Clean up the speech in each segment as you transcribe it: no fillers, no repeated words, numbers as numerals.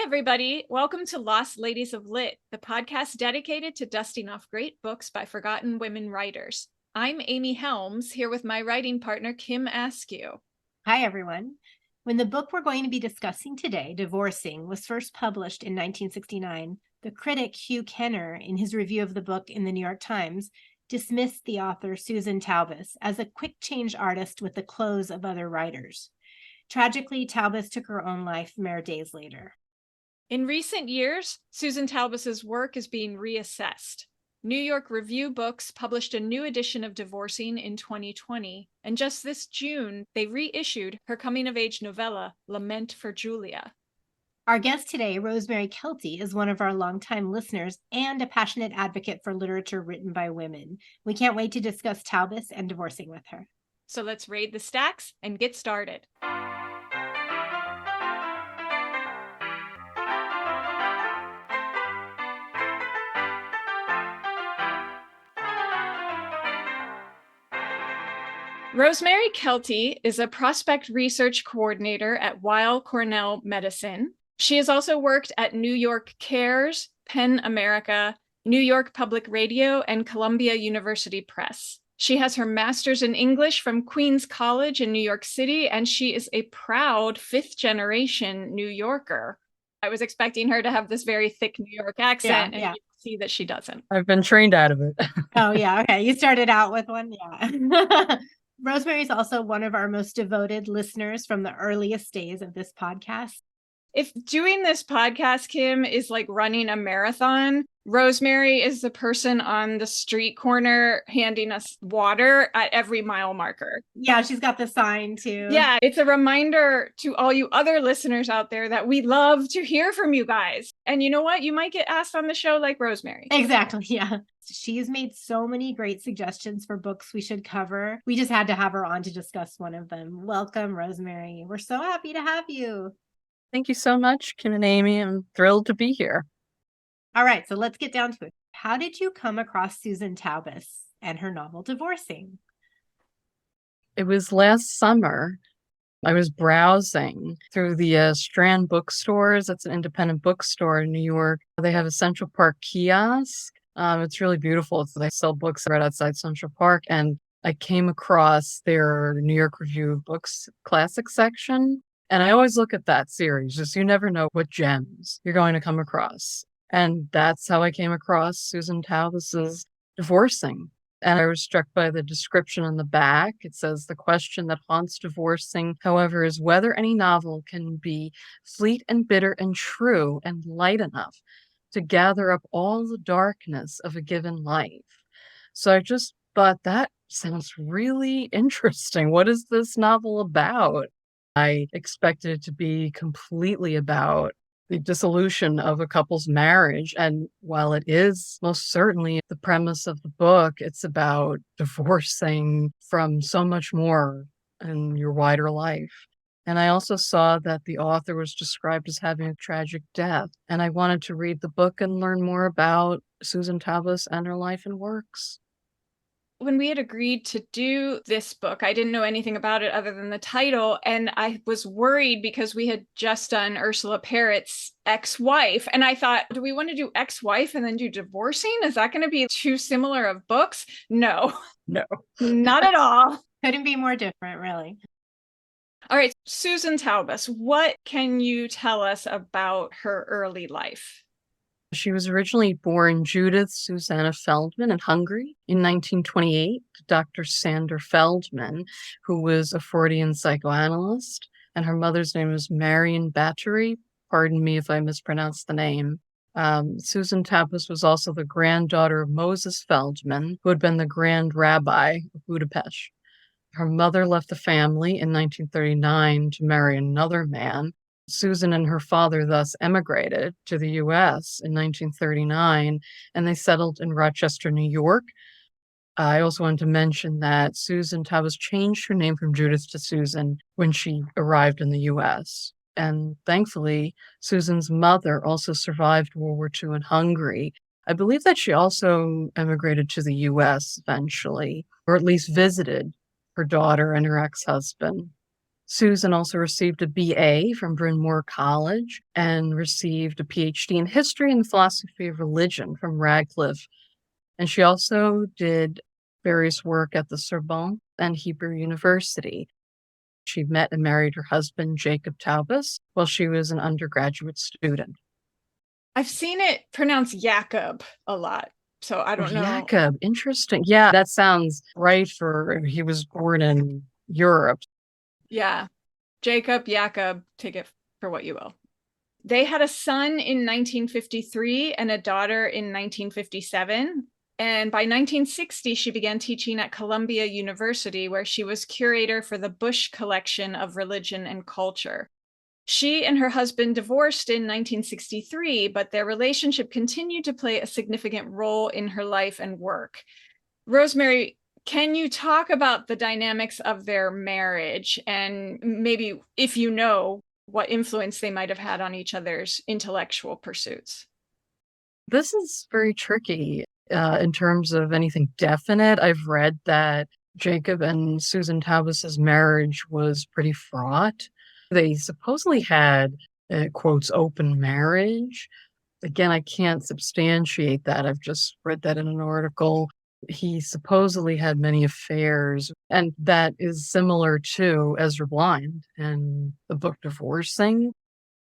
everybody. Welcome to Lost Ladies of Lit, the podcast dedicated to dusting off great books by forgotten women writers. I'm Amy Helms, here with my writing partner, Kim Askew. Hi, everyone. When the book we're going to be discussing today, Divorcing, was first published in 1969, the critic Hugh Kenner, in his review of the book in the New York Times, dismissed the author Susan Taubes as a quick change artist with the clothes of other writers. Tragically, Taubes took her own life mere days later. In recent years, Susan Taubes's work is being reassessed. New York Review Books published a new edition of Divorcing in 2020, and just this June, they reissued her coming-of-age novella, Lament for Julia. Our guest today, Rosemary Kelty, is one of our longtime listeners and a passionate advocate for literature written by women. We can't wait to discuss Taubes and Divorcing with her. So let's raid the stacks and get started. Rosemary Kelty is a prospect research coordinator at Weill Cornell Medicine. She has also worked at New York Cares, PEN America, New York Public Radio, and Columbia University Press. She has her master's in English from Queens College in New York City, and she is a proud fifth-generation New Yorker. I was expecting her to have this very thick New York accent, and you see that she doesn't. I've been trained out of it. Oh, yeah. Okay. You started out with one. Yeah. Rosemary is also one of our most devoted listeners from the earliest days of this podcast. If doing this podcast, Kim, is like running a marathon, Rosemary is the person on the street corner handing us water at every mile marker. Yeah, she's got the sign too. Yeah, it's a reminder to all you other listeners out there that we love to hear from you guys. And you know what? You might get asked on the show like Rosemary. Exactly, yeah. She's made so many great suggestions for books we should cover. We just had to have her on to discuss one of them. Welcome, Rosemary. We're so happy to have you. Thank you so much, Kim and Amy. I'm thrilled to be here. All right, so let's get down to it. How did you come across Susan Taubes and her novel Divorcing? It was last summer. I was browsing through the Strand bookstores. That's an independent bookstore in New York. They have a Central Park kiosk. It's really beautiful. They sell books right outside Central Park. And I came across their New York Review of Books classic section. And I always look at that series, just you never know what gems you're going to come across. And that's how I came across Susan Taubes's Divorcing. And I was struck by the description on the back. It says, the question that haunts Divorcing, however, is whether any novel can be fleet and bitter and true and light enough to gather up all the darkness of a given life. So I just thought that sounds really interesting. What is this novel about? I expected it to be completely about the dissolution of a couple's marriage. And while it is most certainly the premise of the book, it's about divorcing from so much more in your wider life. And I also saw that the author was described as having a tragic death. And I wanted to read the book and learn more about Susan Taubes and her life and works. When we had agreed to do this book, I didn't know anything about it other than the title. And I was worried because we had just done Ursula Parrott's Ex-Wife. And I thought, do we want to do Ex-Wife and then do Divorcing? Is that going to be too similar of books? No, not at all. Couldn't be more different, really. All right, Susan Taubes, what can you tell us about her early life? She was originally born Judith Susanna Feldman in Hungary in 1928 to Dr. Sander Feldman, who was a Freudian psychoanalyst, and her mother's name was Marion Battery. Pardon me if I mispronounced the name. Susan Taubes was also the granddaughter of Moses Feldman, who had been the Grand Rabbi of Budapest. Her mother left the family in 1939 to marry another man. Susan and her father thus emigrated to the U.S. in 1939, and they settled in Rochester, New York. I also wanted to mention that Susan Taubes changed her name from Judith to Susan when she arrived in the U.S. And thankfully, Susan's mother also survived World War II in Hungary. I believe that she also emigrated to the U.S. eventually, or at least visited her daughter and her ex-husband. Susan also received a BA from Bryn Mawr College and received a PhD in history and philosophy of religion from Radcliffe. And she also did various work at the Sorbonne and Hebrew University. She met and married her husband, Jacob Taubes, while she was an undergraduate student. I've seen it pronounced Jacob a lot, so I don't know. Jacob, interesting. Yeah, that sounds right for he was born in Europe. Yeah, Jacob, take it for what you will. They had a son in 1953 and a daughter in 1957. And by 1960, she began teaching at Columbia University, where she was curator for the Bush Collection of Religion and Culture. She and her husband divorced in 1963, but their relationship continued to play a significant role in her life and work. Rosemary, can you talk about the dynamics of their marriage and maybe, if you know, what influence they might have had on each other's intellectual pursuits? This is very tricky in terms of anything definite. I've read that Jacob and Susan Taubes's marriage was pretty fraught. They supposedly had, quotes, open marriage. Again, I can't substantiate that. I've just read that in an article. He supposedly had many affairs, and that is similar to Ezra Blind in the book Divorcing.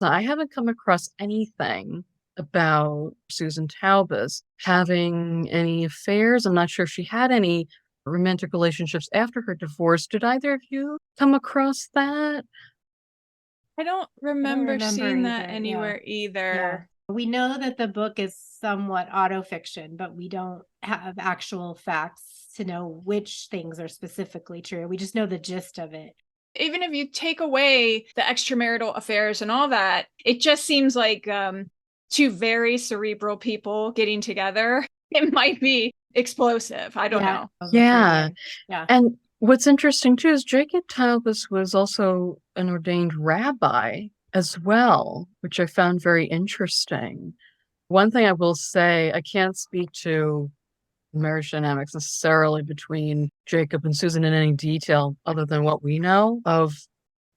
I haven't come across anything about Susan Taubes having any affairs. I'm not sure if she had any romantic relationships after her divorce. Did either of you come across that? I don't remember seeing that either, anywhere either. We know that the book is somewhat autofiction, but we don't have actual facts to know which things are specifically true. We just know the gist of it. Even if you take away the extramarital affairs and all that, it just seems like two very cerebral people getting together. It might be explosive. I don't know. Yeah. Yeah. And what's interesting too is Jacob Taubes was also an ordained rabbi as well, which I found very interesting. One thing I will say, I can't speak to marriage dynamics necessarily between Jacob and Susan in any detail other than what we know of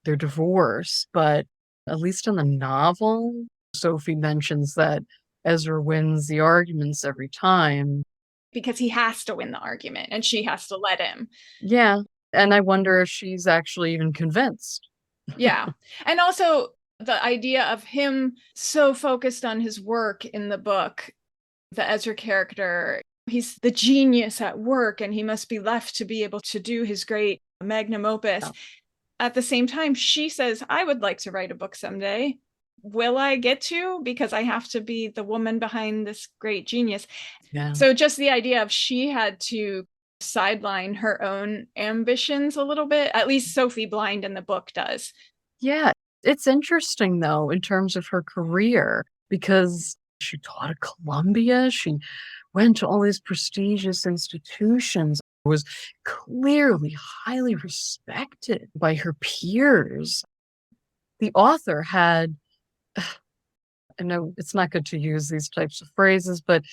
their divorce, but at least in the novel, Sophie mentions that Ezra wins the arguments every time. Because he has to win the argument and she has to let him. Yeah. And I wonder if she's actually even convinced. Yeah. And also the idea of him so focused on his work in the book, the Ezra character, he's the genius at work and he must be left to be able to do his great magnum opus. Yeah. At the same time, she says, I would like to write a book someday. Will I get to? Because I have to be the woman behind this great genius. Yeah. So just the idea of she had to sideline her own ambitions a little bit, at least Sophie Blind in the book does. Yeah. It's interesting, though, in terms of her career, because she taught at Columbia. She went to all these prestigious institutions, was clearly highly respected by her peers. The author had, I know it's not good to use these types of phrases, but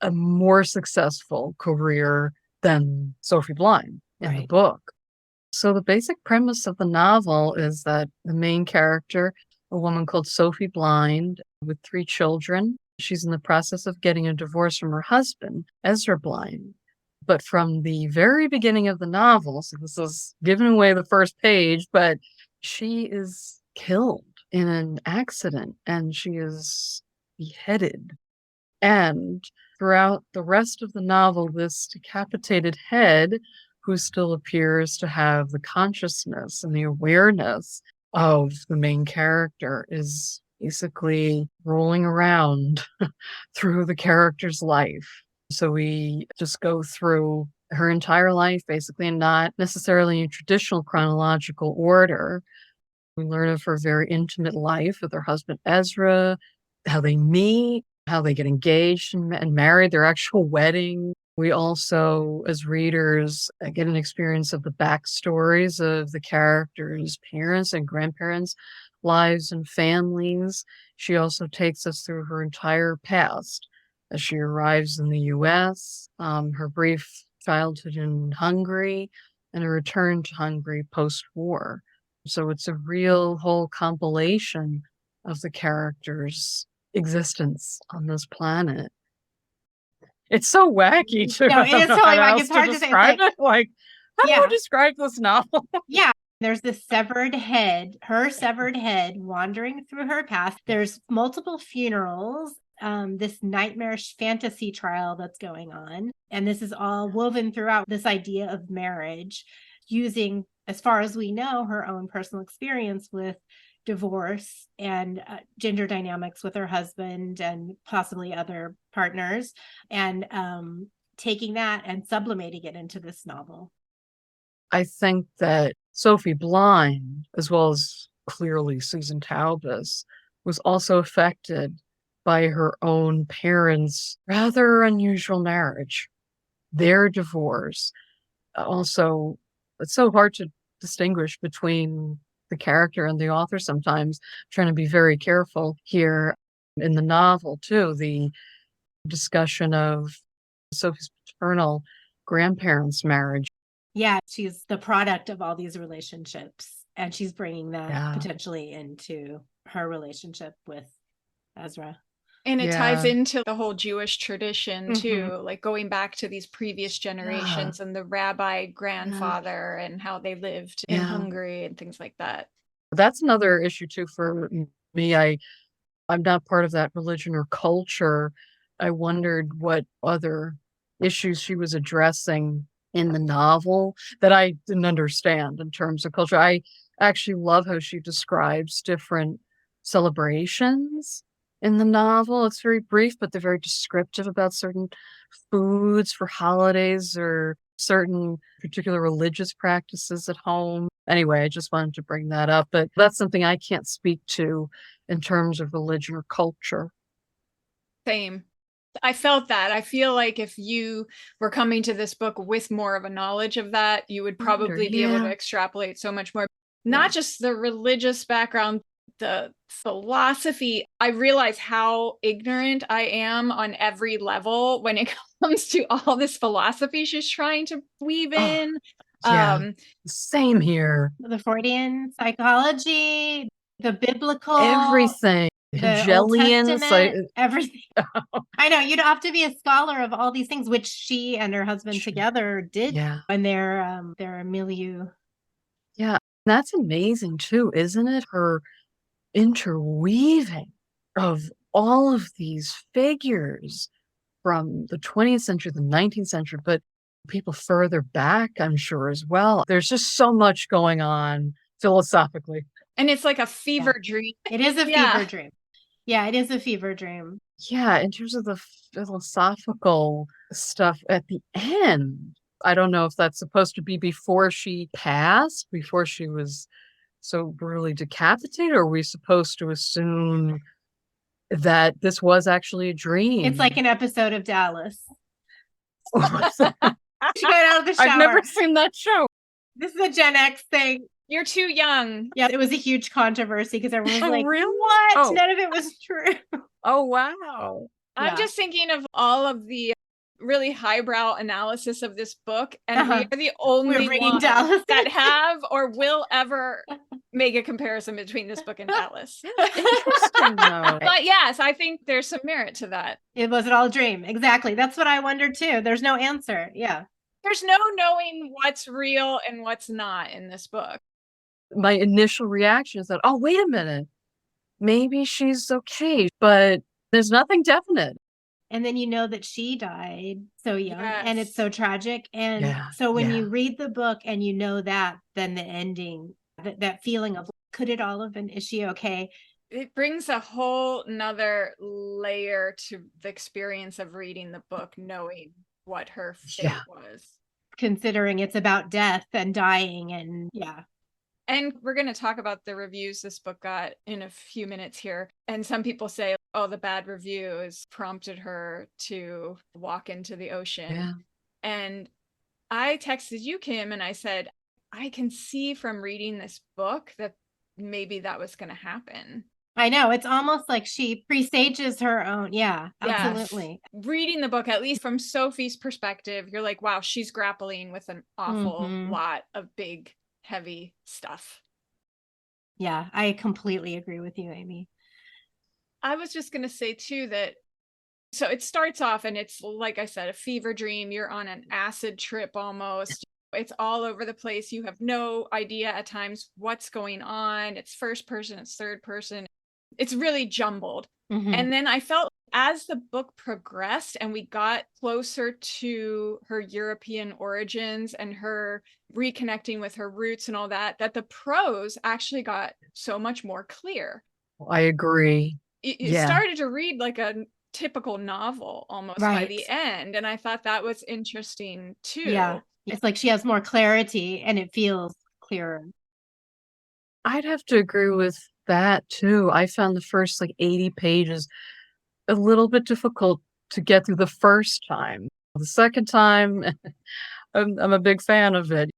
a more successful career than Sophie Blind in the book. So the basic premise of the novel is that the main character, a woman called Sophie Blind with 3 children, she's in the process of getting a divorce from her husband, Ezra Blind. But from the very beginning of the novel, so this is giving away the first page, but she is killed in an accident and she is beheaded. And throughout the rest of the novel, this decapitated head, who still appears to have the consciousness and the awareness of the main character, is basically rolling around through the character's life. So we just go through her entire life, basically, and not necessarily in traditional chronological order. We learn of her very intimate life with her husband, Ezra, how they meet, how they get engaged and married, their actual wedding. We also, as readers, get an experience of the backstories of the characters' parents and grandparents' lives and families. She also takes us through her entire past as she arrives in the U.S., her brief childhood in Hungary, and a return to Hungary post-war. So it's a real whole compilation of the character's existence on this planet. It's so wacky too. No, I it don't is know totally how wacky. else It's to hard to say. It's describe like, it. Like, how do yeah. I describe this novel? Yeah. There's this severed head, her severed head wandering through her past. There's multiple funerals, this nightmarish fantasy trial that's going on. And this is all woven throughout this idea of marriage, using, as far as we know, her own personal experience with divorce and gender dynamics with her husband and possibly other partners, and taking that and sublimating it into this novel. I think that Sophie Blind, as well as clearly Susan Taubes, was also affected by her own parents' rather unusual marriage, their divorce. Also, it's so hard to distinguish between the character and the author sometimes. I'm trying to be very careful here in the novel, too. The discussion of Sophie's paternal grandparents' marriage. Yeah, she's the product of all these relationships, and she's bringing that Yeah. potentially into her relationship with Ezra. And it ties Yeah. into the whole Jewish tradition too, like going back to these previous generations and the rabbi grandfather and how they lived in Hungary and things like that. That's another issue too for me. I'm not part of that religion or culture. I wondered what other issues she was addressing in the novel that I didn't understand in terms of culture. I actually love how she describes different celebrations in the novel. It's very brief, but they're very descriptive about certain foods for holidays or certain particular religious practices at home. Anyway, I just wanted to bring that up, but that's something I can't speak to in terms of religion or culture. Same. I felt that. I feel like if you were coming to this book with more of a knowledge of that, you would probably be able to extrapolate so much more. Not just the religious background, the philosophy. I realize how ignorant I am on every level when it comes to all this philosophy she's trying to weave in. Same here. The Freudian psychology, the biblical, everything. the Hegelian, Old Testament, everything. I know you'd have to be a scholar of all these things, which she and her husband together did in their milieu. Yeah, that's amazing too, isn't it? Her interweaving of all of these figures from the 20th century, the 19th century, but people further back, I'm sure, as well. There's just so much going on philosophically. And it's like a fever dream. It is a fever dream. Yeah, it is a fever dream. Yeah, in terms of the philosophical stuff at the end, I don't know if that's supposed to be before she passed, before she was so brutally decapitated, or are we supposed to assume that this was actually a dream? It's like an episode of Dallas. She got out of the shower. I've never seen that show. This is a Gen X thing. You're too young. Yeah, it was a huge controversy because everyone was like, really? What? Oh. None of it was true. Oh, wow. I'm just thinking of all of the really highbrow analysis of this book, and we are the only ones that have or will ever make a comparison between this book and Dallas. Interesting, though. But yes, I think there's some merit to that. It wasn't all a dream. Exactly. That's what I wondered too. There's no answer. Yeah. There's no knowing what's real and what's not in this book. My initial reaction is that, oh, wait a minute. Maybe she's okay, but there's nothing definite. And then you know that she died so young and it's so tragic. And so when you read the book and you know that, then the ending, that feeling of, could it all have been, is she okay? It brings a whole nother layer to the experience of reading the book, knowing what her fate was. Considering it's about death and dying and And we're going to talk about the reviews this book got in a few minutes here. And some people say, oh, the bad reviews prompted her to walk into the ocean. Yeah. And I texted you, Kim, and I said, I can see from reading this book that maybe that was going to happen. I know. It's almost like she presages her own. Yeah, absolutely. Yes. Reading the book, at least from Sophie's perspective, you're like, wow, she's grappling with an awful lot of big, heavy stuff. Yeah, I completely agree with you, Amy. I was just going to say too that so it starts off and it's like I said, a fever dream. You're on an acid trip almost. It's all over the place. You have no idea at times what's going on. It's first person, it's third person. It's really jumbled. And then I felt as the book progressed and we got closer to her European origins and her reconnecting with her roots and all that, that the prose actually got so much more clear. I agree. It started to read like a typical novel almost by the end. And I thought that was interesting too. Yeah. It's like she has more clarity and it feels clearer. I'd have to agree with that too. I found the first like 80 pages a little bit difficult to get through the first time. The second time, I'm a big fan of it.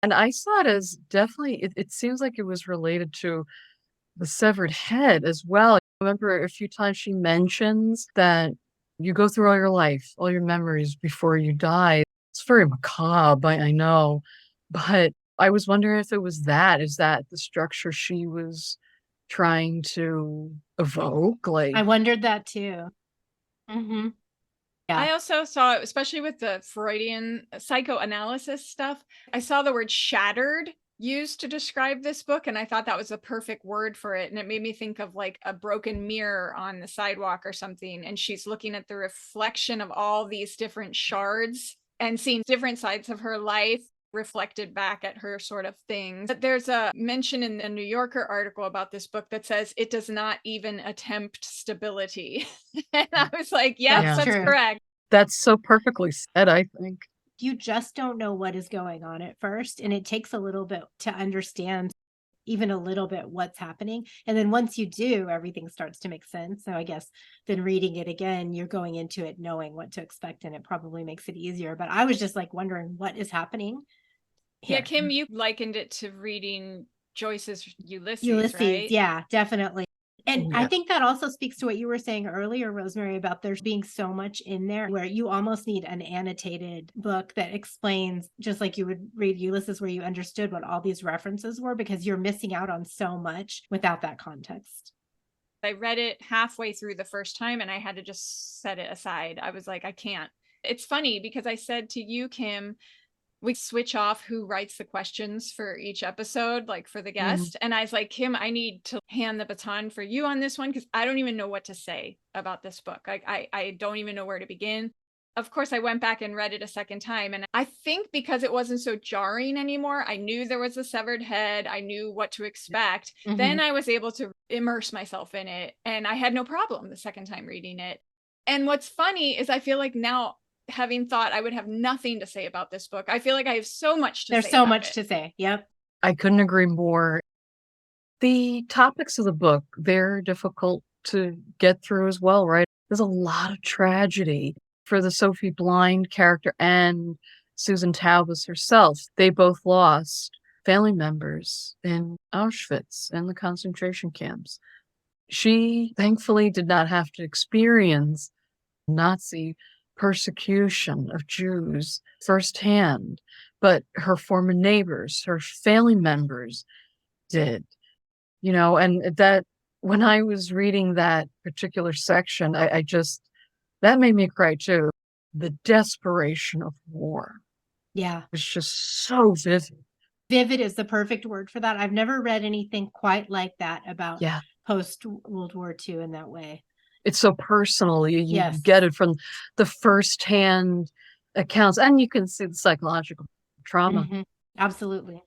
And I saw it as definitely, it seems like it was related to the severed head as well. I remember a few times she mentions that you go through all your life, all your memories before you die. It's very macabre, I know, but I was wondering if it was that. Is that the structure she was trying to evoke? Like, I wondered that too. Yeah. I also saw it, especially with the Freudian psychoanalysis stuff. I saw the word shattered used to describe this book, and I thought that was a perfect word for it. And it made me think of like a broken mirror on the sidewalk or something. And she's looking at the reflection of all these different shards and seeing different sides of her life reflected back at her sort of things. But there's a mention in the New Yorker article about this book that says it does not even attempt stability. And I was like, yes, that's correct. That's so perfectly said, I think. You just don't know what is going on at first. And it takes a little bit to understand even a little bit what's happening. And then once you do, everything starts to make sense. So I guess then reading it again, you're going into it knowing what to expect, and it probably makes it easier. But I was just like wondering what is happening here. Yeah, Kim, you likened it to reading Joyce's Ulysses, right? Yeah, definitely. And I think that also speaks to what you were saying earlier, Rosemary, about there being so much in there where you almost need an annotated book that explains, just like you would read Ulysses, where you understood what all these references were, because you're missing out on so much without that context. I read it halfway through the first time and I had to just set it aside. I was like, I can't. It's funny because I said to you, Kim, we switch off who writes the questions for each episode, like for the guest. And I was like, Kim, I need to hand the baton for you on this one because I don't even know what to say about this book. I don't even know where to begin. Of course, I went back and read it a second time. And I think because it wasn't so jarring anymore, I knew there was a severed head. I knew what to expect. Then I was able to immerse myself in it. And I had no problem the second time reading it. And what's funny is I feel like now, having thought I would have nothing to say about this book, I feel like I have so much to say. There's so much to say. Yep. I couldn't agree more. The topics of the book, they're difficult to get through as well, right? There's a lot of tragedy for the Sophie Blind character and Susan Taubes herself. They both lost family members in Auschwitz and the concentration camps. She thankfully did not have to experience Nazi persecution of Jews firsthand, but her former neighbors, her family members did, you know, and that when I was reading that particular section, I just, that made me cry too. The desperation of war. Yeah. It's just so vivid. Vivid is the perfect word for that. I've never read anything quite like that about post-World War II in that way. It's so personal. You get it from the firsthand accounts, and you can see the psychological trauma. Absolutely.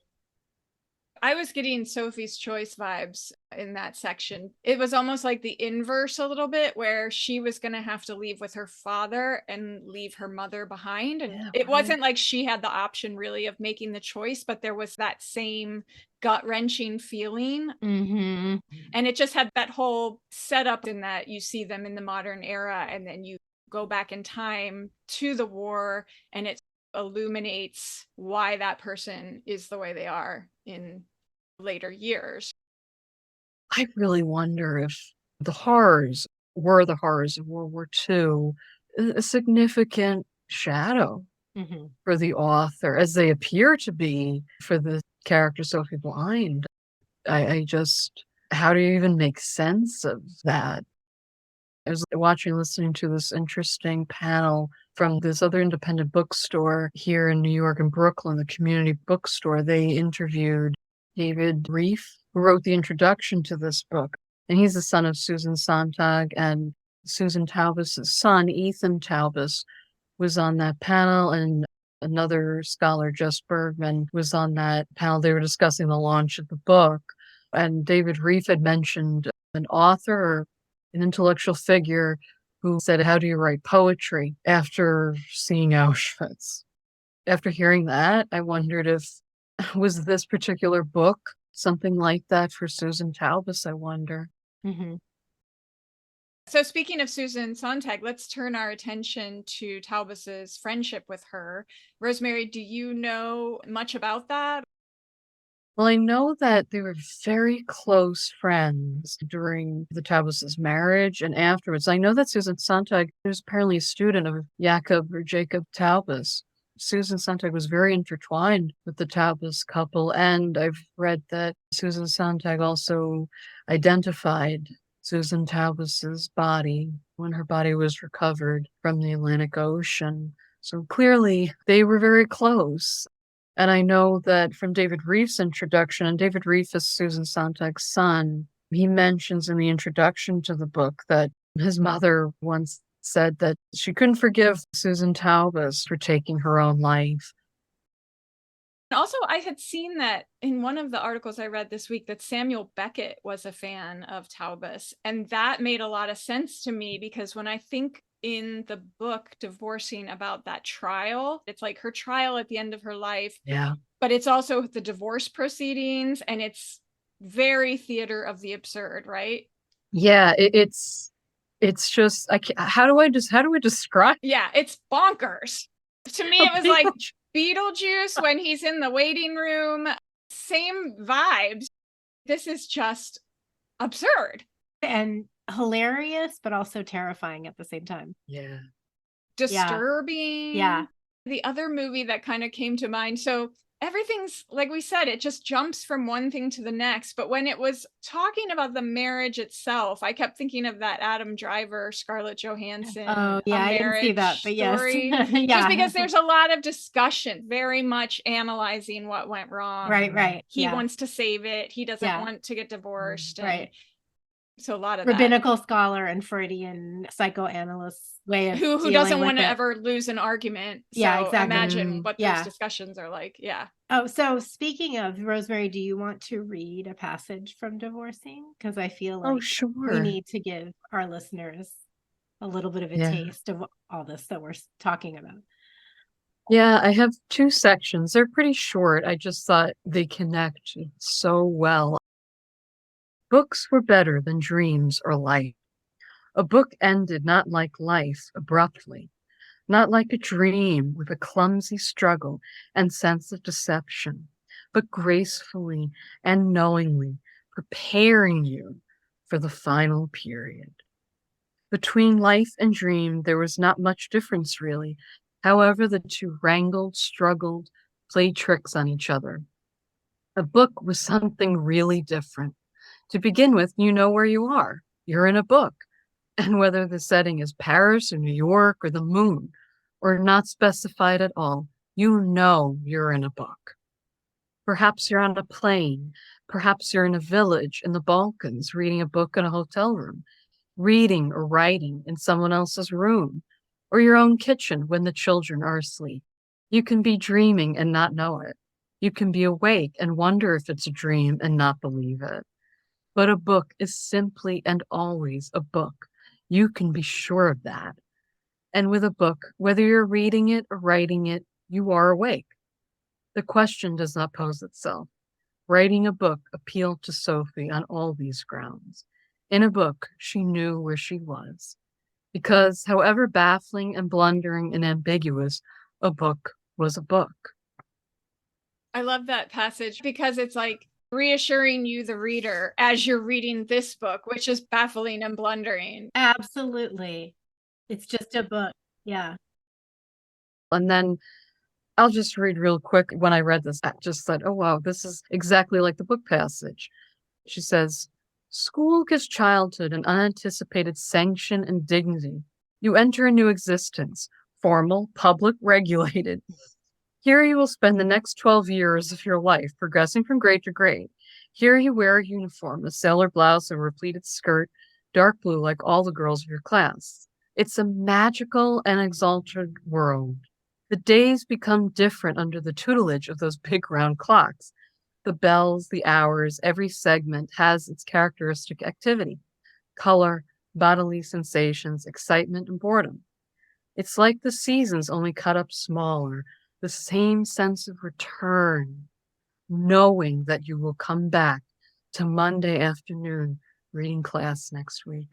I was getting Sophie's Choice vibes in that section. It was almost like the inverse a little bit, where she was going to have to leave with her father and leave her mother behind. And it wasn't like she had the option really of making the choice, but there was that same gut-wrenching feeling. And it just had that whole setup in that you see them in the modern era, and then you go back in time to the war, and it illuminates why that person is the way they are in later years. I really wonder if the horrors were the horrors of World War II, a significant shadow for the author, as they appear to be for the character Sophie Blind. I just, how do you even make sense of that? I was listening to this interesting panel from this other independent bookstore here in New York in Brooklyn, the community bookstore. They interviewed David Reef, who wrote the introduction to this book. And he's the son of Susan Sontag, and Susan Taubes' son, Ethan Taubes, was on that panel, and another scholar, Jess Bergman, was on that panel. They were discussing the launch of the book. And David Reef had mentioned an author or an intellectual figure who said, how do you write poetry after seeing Auschwitz? After hearing that, I wondered if was this particular book something like that for Susan Taubes, I wonder. Mm-hmm. So speaking of Susan Sontag, let's turn our attention to Taubes's friendship with her. Rosemary, do you know much about that? Well, I know that they were very close friends during the Taubes' marriage and afterwards. I know that Susan Sontag was apparently a student of Jacob Taubes. Susan Sontag was very intertwined with the Taubes couple, and I've read that Susan Sontag also identified Susan Taubes' body when her body was recovered from the Atlantic Ocean. So clearly they were very close. And I know that from David Reef's introduction, and David Reef is Susan Sontag's son, he mentions in the introduction to the book that his mother once said that she couldn't forgive Susan Taubes for taking her own life. Also, I had seen that in one of the articles I read this week that Samuel Beckett was a fan of Taubes. And that made a lot of sense to me because when I think in the book Divorcing about that trial, it's like her trial at the end of her life. Yeah. But it's also the divorce proceedings, and it's very theater of the absurd, right? Yeah, it's just how do I describe? Yeah, it's bonkers. To me, it was like Beetlejuice when he's in the waiting room. Same vibes. This is just absurd and hilarious, but also terrifying at the same time. Yeah. Disturbing. Yeah. The other movie that kind of came to mind. So everything's, like we said, it just jumps from one thing to the next. But when it was talking about the marriage itself, I kept thinking of that Adam Driver, Scarlett Johansson. Oh, yeah, I didn't see that, but story. yes. Yeah. Just because there's a lot of discussion, very much analyzing what went wrong. Right. He wants to save it. He doesn't want to get divorced. Right. So a lot of rabbinical scholar and Freudian psychoanalyst way of who doesn't want to ever lose an argument. So yeah, exactly. Imagine what those discussions are like. Yeah. Oh, so speaking of, Rosemary, do you want to read a passage from Divorcing? Because I feel like we need to give our listeners a little bit of a taste of all this that we're talking about. Yeah, I have two sections. They're pretty short. I just thought they connect so well. Books were better than dreams or life. A book ended not like life, abruptly, not like a dream with a clumsy struggle and sense of deception, but gracefully and knowingly preparing you for the final period. Between life and dream, there was not much difference, really. However, the two wrangled, struggled, played tricks on each other. A book was something really different. To begin with, you know where you are. You're in a book. And whether the setting is Paris or New York or the moon, or not specified at all, you know you're in a book. Perhaps you're on a plane. Perhaps you're in a village in the Balkans reading a book in a hotel room, reading or writing in someone else's room, or your own kitchen when the children are asleep. You can be dreaming and not know it. You can be awake and wonder if it's a dream and not believe it. But a book is simply and always a book. You can be sure of that. And with a book, whether you're reading it or writing it, you are awake. The question does not pose itself. Writing a book appealed to Sophie on all these grounds. In a book, she knew where she was. Because, however baffling and blundering and ambiguous, a book was a book. I love that passage because it's like reassuring you, the reader, as you're reading this book, which is baffling and blundering. Absolutely. It's just a book. Yeah. And then I'll just read real quick. When I read this, I just thought, oh, wow, this is exactly like the book passage. She says, school gives childhood an unanticipated sanction and dignity. You enter a new existence, formal, public, regulated. Here you will spend the next 12 years of your life, progressing from grade to grade. Here you wear a uniform, a sailor blouse over a pleated skirt, dark blue like all the girls of your class. It's a magical and exalted world. The days become different under the tutelage of those big round clocks. The bells, the hours, every segment has its characteristic activity, color, bodily sensations, excitement, and boredom. It's like the seasons only cut up smaller, the same sense of return, knowing that you will come back to Monday afternoon reading class next week.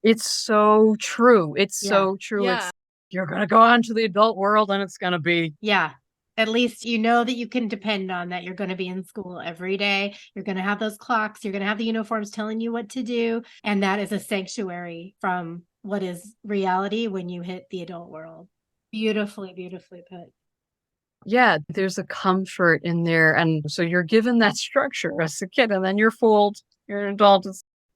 It's so true. It's so true. Yeah. You're going to go on to the adult world and it's going to be. Yeah. At least you know that you can depend on that. You're going to be in school every day. You're going to have those clocks. You're going to have the uniforms telling you what to do. And that is a sanctuary from what is reality when you hit the adult world. Beautifully, beautifully put. Yeah, there's a comfort in there. And so you're given that structure as a kid, and then you're fooled. You're an adult.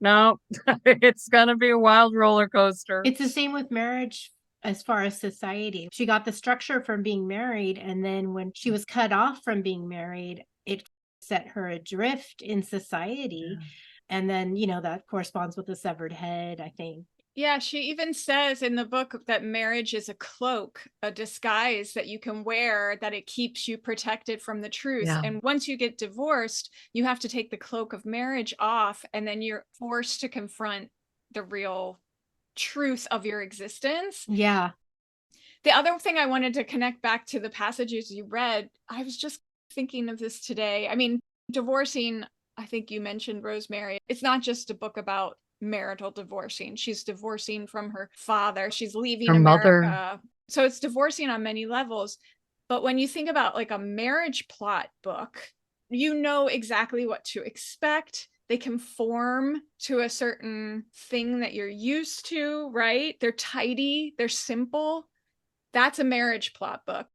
No, it's going to be a wild roller coaster. It's the same with marriage as far as society. She got the structure from being married. And then when she was cut off from being married, it set her adrift in society. Yeah. And then, that corresponds with the severed head, I think. Yeah, she even says in the book that marriage is a cloak, a disguise that you can wear, that it keeps you protected from the truth. Yeah. And once you get divorced, you have to take the cloak of marriage off, and then you're forced to confront the real truth of your existence. Yeah. The other thing I wanted to connect back to the passages you read, I was just thinking of this today. I mean, Divorcing, I think you mentioned, Rosemary, it's not just a book about marital divorcing. She's divorcing from her father. She's leaving her America. Mother. So it's divorcing on many levels. But when you think about like a marriage plot book, you know exactly what to expect. They conform to a certain thing that you're used to, right? They're tidy, they're simple. That's a marriage plot book.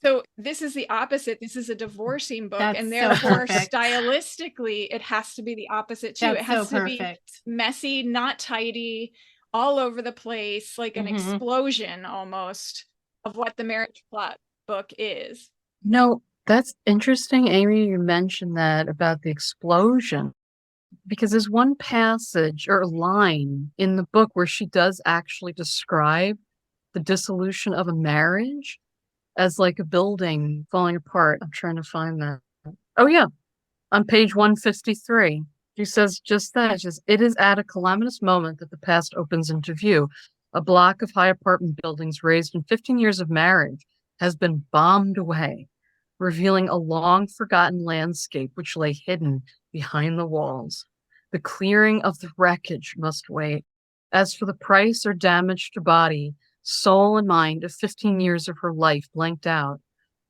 So this is the opposite. This is a divorcing book. And therefore, stylistically, it has to be the opposite too. It has to be messy, not tidy, all over the place, like an explosion almost of what the marriage plot book is. No, that's interesting, Amy, you mentioned that about the explosion, because there's one passage or line in the book where she does actually describe the dissolution of a marriage as like a building falling apart. I'm trying to find that. Oh, yeah. On page 153, she says just that. She says, it is at a calamitous moment that the past opens into view. A block of high apartment buildings raised in 15 years of marriage has been bombed away, revealing a long-forgotten landscape which lay hidden behind the walls. The clearing of the wreckage must wait. As for the price or damage to body, soul and mind of 15 years of her life blanked out,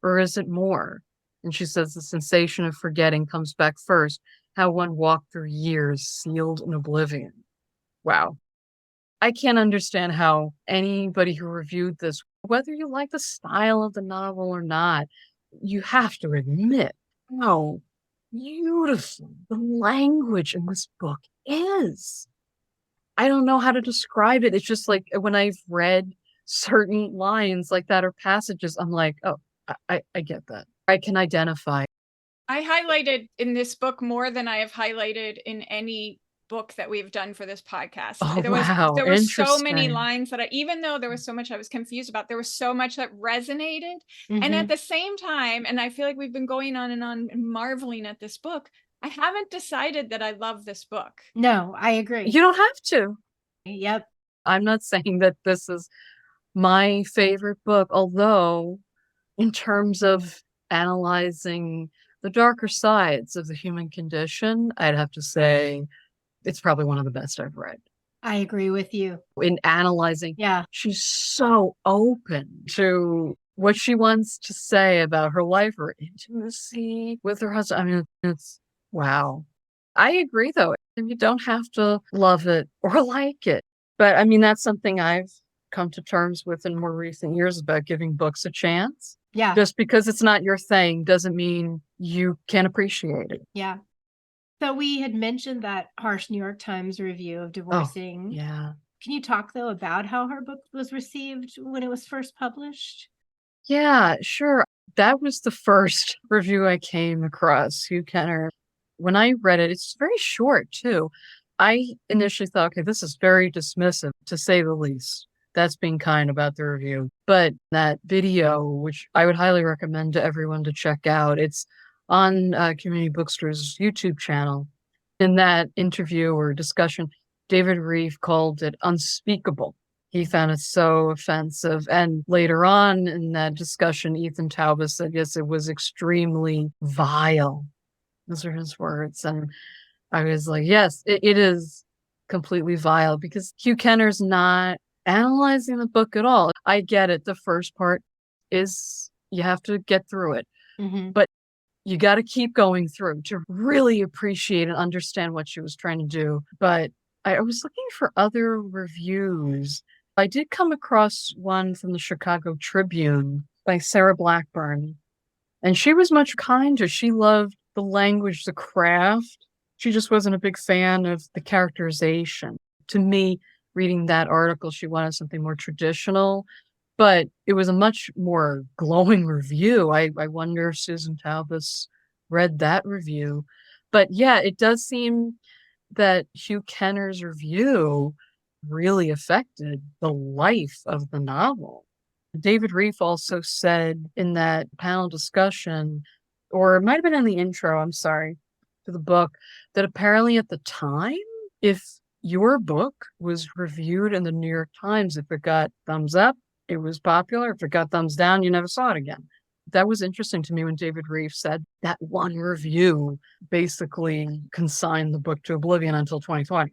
or is it more? And she says the sensation of forgetting comes back first, how one walked through years sealed in oblivion. Wow. I can't understand how anybody who reviewed this, whether you like the style of the novel or not, you have to admit how beautiful the language in this book is. I don't know how to describe it. It's just like when I've read certain lines like that or passages, I'm like, oh, I get that. I can identify. I highlighted in this book more than I have highlighted in any book that we've done for this podcast. Oh, there were so many lines that even though there was so much I was confused about, there was so much that resonated. And at the same time, and I feel like we've been going on and on and marveling at this book, I haven't decided that I love this book. No, I agree. You don't have to. Yep. I'm not saying that this is my favorite book, although in terms of analyzing the darker sides of the human condition, I'd have to say it's probably one of the best I've read. I agree with you. In analyzing, yeah, she's so open to what she wants to say about her life, her intimacy with her husband. I mean, it's wow. I agree, though. You don't have to love it or like it. But I mean, that's something I've come to terms with in more recent years about giving books a chance. Yeah. Just because it's not your thing doesn't mean you can't appreciate it. Yeah. So we had mentioned that harsh New York Times review of Divorcing. Yeah. Can you talk, though, about how her book was received when it was first published? Yeah, sure. That was the first review I came across, Hugh Kenner. When I read it, it's very short too. I initially thought, okay, this is very dismissive, to say the least. That's being kind about the review. But that video, which I would highly recommend to everyone to check out, it's on Community Bookstore's YouTube channel. In that interview or discussion, David Reeve called it unspeakable. He found it so offensive. And later on in that discussion, Ethan Taubes said, yes, it was extremely vile. Those are his words. And I was like, yes, it is completely vile because Hugh Kenner's not analyzing the book at all. I get it. The first part is you have to get through it, but you got to keep going through to really appreciate and understand what she was trying to do. But I was looking for other reviews. I did come across one from the Chicago Tribune by Sarah Blackburn, and she was much kinder. She loved the language, the craft. She just wasn't a big fan of the characterization. To me, reading that article, she wanted something more traditional, but it was a much more glowing review. I wonder if Susan Taubes read that review. But yeah, it does seem that Hugh Kenner's review really affected the life of the novel. David Reeve also said in that panel discussion, or it might have been in the intro, I'm sorry, to the book, that apparently at the time, if your book was reviewed in the New York Times, if it got thumbs up, it was popular. If it got thumbs down, you never saw it again. That was interesting to me when David Reeve said that one review basically consigned the book to oblivion until 2020.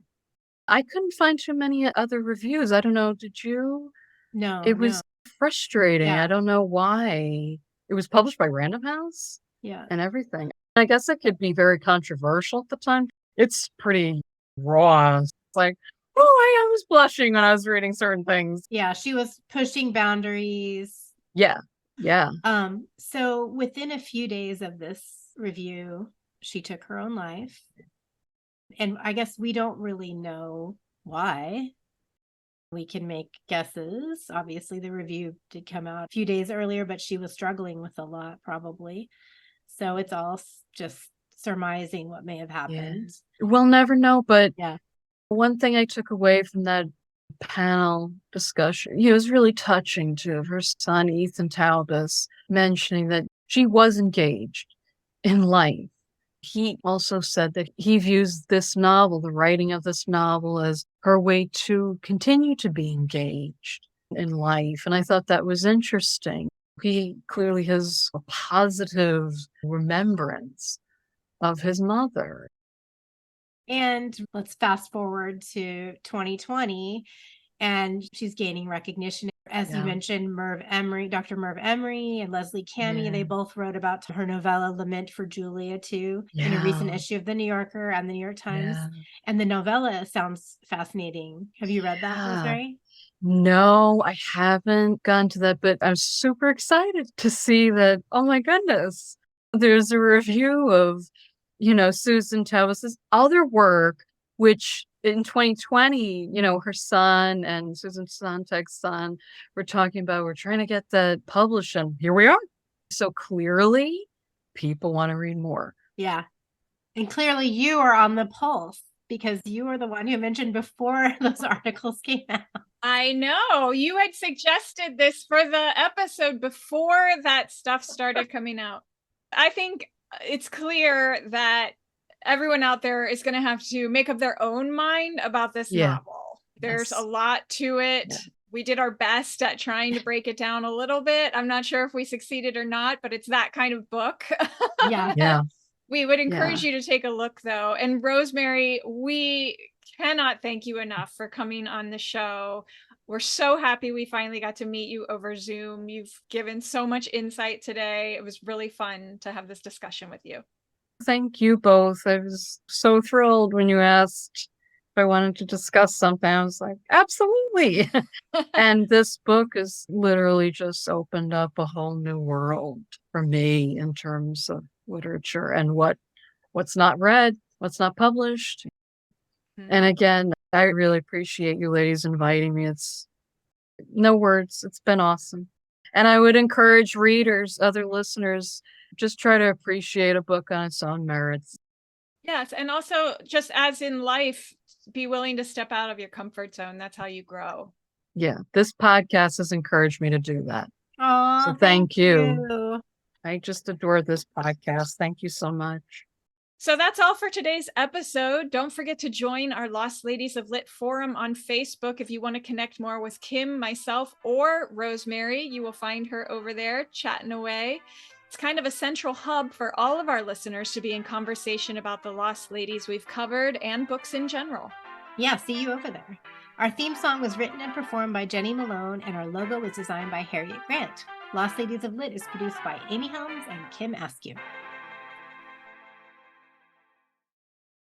I couldn't find too many other reviews. I don't know. Did you? No, It was frustrating. Yeah. I don't know why. It was published by Random House Yeah. and everything. I guess it could be very controversial at the time. It's pretty raw. It's like, oh, I was blushing when I was reading certain things. Yeah, she was pushing boundaries. Yeah. Yeah. So within a few days of this review, she took her own life. And I guess we don't really know why. We can make guesses. Obviously, the review did come out a few days earlier, but she was struggling with a lot, probably. So it's all just surmising what may have happened. Yeah. We'll never know, but yeah, one thing I took away from that panel discussion, it was really touching to her son, Ethan Taubes, mentioning that she was engaged in life. He also said that he views this novel, the writing of this novel, as her way to continue to be engaged in life. And I thought that was interesting. He clearly has a positive remembrance of his mother. And let's fast forward to 2020, and she's gaining recognition. As you mentioned, Dr. Merv Emery and Leslie Cammey, they both wrote about her novella Lament for Julia too in a recent issue of The New Yorker and The New York Times. And the novella sounds fascinating. Have you read that, Rosemary? No, I haven't gone to that, but I'm super excited to see that. Oh my goodness. There's a review of, Susan Taubes' other work, which in 2020, her son and Susan Sontag's son were talking about, we're trying to get that published, and here we are. So clearly, people want to read more. Yeah. And clearly you are on the pulse because you were the one who mentioned before those articles came out. I know. You had suggested this for the episode before that stuff started coming out. I think it's clear that everyone out there is going to have to make up their own mind about this novel. There's a lot to it. Yeah. We did our best at trying to break it down a little bit. I'm not sure if we succeeded or not, but it's that kind of book. Yeah. We would encourage you to take a look, though. And Rosemary, we cannot thank you enough for coming on the show. We're so happy we finally got to meet you over Zoom. You've given so much insight today. It was really fun to have this discussion with you. Thank you both. I was so thrilled when you asked if I wanted to discuss something. I was like, absolutely. And this book has literally just opened up a whole new world for me in terms of literature and what's not read. what's not published. Mhm. And again, I really appreciate you ladies inviting me. It's no words. It's been awesome. And I would encourage readers, other listeners, just try to appreciate a book on its own merits. Yes. And also, just as in life, be willing to step out of your comfort zone. That's how you grow. Yeah, this podcast has encouraged me to do that. Oh, So thank you. you. I just adore this podcast. Thank you so much. So that's all for today's episode. Don't forget to join our Lost Ladies of Lit forum on Facebook if you want to connect more with Kim, myself, or Rosemary. You will find her over there chatting away. It's kind of a central hub for all of our listeners to be in conversation about the Lost Ladies we've covered and books in general. Yeah, see you over there. Our theme song was written and performed by Jenny Malone, and our logo was designed by Harriet Grant. Lost Ladies of Lit is produced by Amy Helms and Kim Askew.